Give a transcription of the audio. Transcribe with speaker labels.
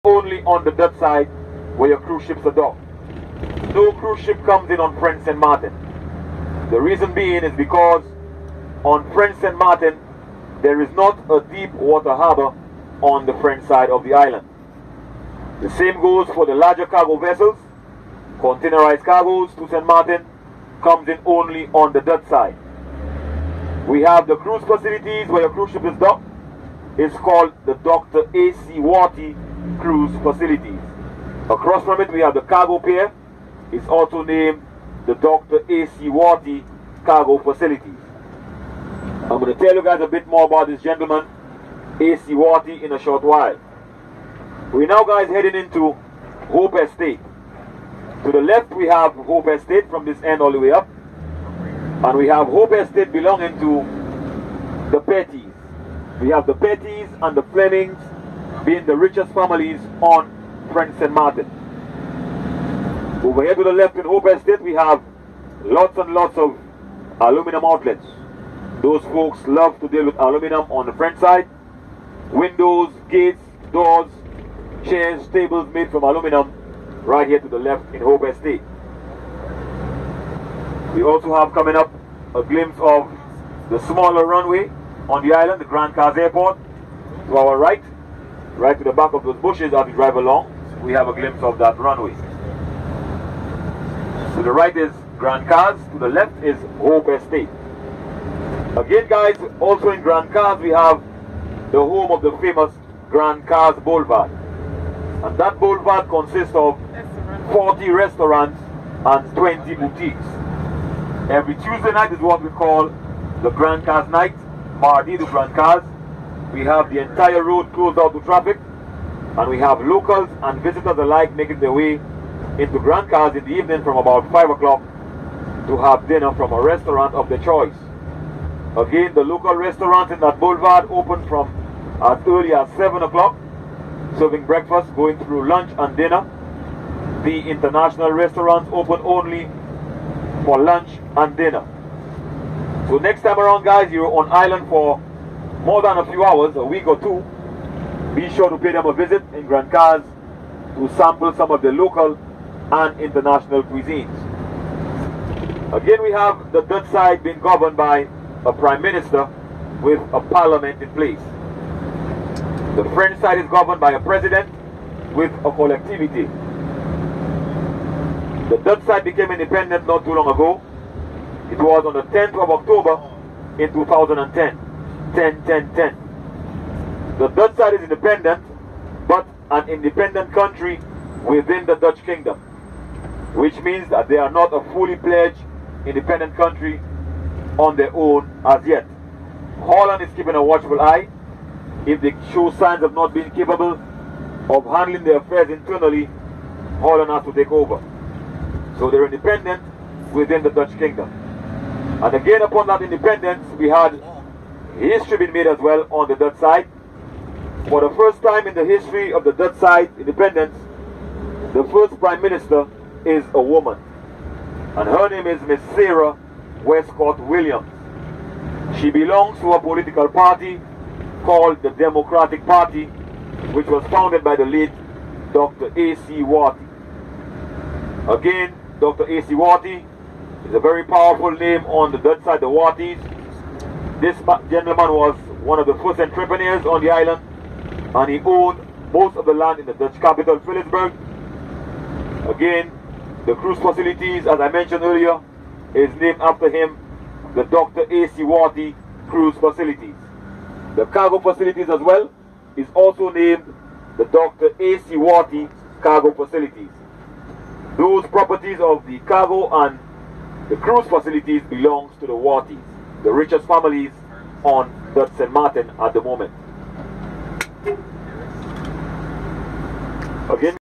Speaker 1: only on the Dutch side where your cruise ships are docked. No cruise ship comes in on French St. Martin. The reason being is because on French St. Martin there is not a deep water harbor on the French side of the island. The same goes for the larger cargo vessels. Containerized cargoes to St. Martin comes in only on the Dutch side. We have the cruise facilities where your cruise ship is docked. It's called the Dr. A.C. Warty Cruise Facilities. Across from it we have the cargo pier. It's also named the Dr. A.C. Warty Cargo Facilities. I'm going to tell you guys a bit more about this gentleman, A.C. Warty, in a short while. We're now, guys, heading into Hope Estate. To the left we have Hope Estate from this end all the way up. And we have Hope Estate belonging to the Pettys. We have the Pettys and the Flemings being the richest families on French St. Martin. Over here to the left in Hope Estate we have lots and lots of aluminum outlets. Those folks love to deal with aluminum on the French side. Windows, gates, doors, chairs, tables made from aluminum right here to the left in Hope Estate. We also have coming up a glimpse of the smaller runway on the island, the Grand Cars Airport. To our right to the back of those bushes as we drive along, we have a glimpse of that runway. To the right is Grand Cars, to the left is Hope Estate. Again, guys, also in Grand Cars we have the home of the famous Grand Cars Boulevard. And that boulevard consists of 40 restaurants and 20 boutiques. Every Tuesday night is what we call the Grand Cars Night, Mardi du Grand Cars. We have the entire road closed out to traffic, and we have locals and visitors alike making their way into Grand Cars in the evening from about 5 o'clock to have dinner from a restaurant of their choice. Again, the local restaurants in that boulevard open from as early as 7 o'clock, serving breakfast, going through lunch and dinner. The international restaurants open only for lunch and dinner. So next time around, guys, you're on island for more than a few hours, a week or two, be sure to pay them a visit in Grand Cars to sample some of the local and international cuisines. Again, we have the Dutch side being governed by a Prime Minister with a Parliament in place. The French side is governed by a President with a collectivity. The Dutch side became independent not too long ago. It was on the 10th of October in 2010. 10. The Dutch side is independent, but an independent country within the Dutch Kingdom, which means that they are not a fully pledged independent country on their own as yet. Holland is keeping a watchful eye. If they show signs of not being capable of handling their affairs internally, Holland has to take over. So they're independent within the Dutch Kingdom. And again, upon that independence, we had history being made as well on the Dutch side. For the first time in the history of the Dutch side independence, the first Prime Minister is a woman. And her name is Miss Sarah Westcott Williams. She belongs to a political party called the Democratic Party, which was founded by the late Dr. A.C. Warty. Again, Dr. A.C. Warty is a very powerful name on the Dutch side, the Wartys. This gentleman was one of the first entrepreneurs on the island, and he owned most of the land in the Dutch capital, Philipsburg. Again, the cruise facilities, as I mentioned earlier, is named after him, the Dr. A.C. Warty Cruise Facilities. The cargo facilities as well is also named the Dr. A.C. Warty Cargo Facilities. Those properties of the cargo and the cruise facilities belongs to the Wartys, the richest families on Dutch St. Martin at the moment. Again,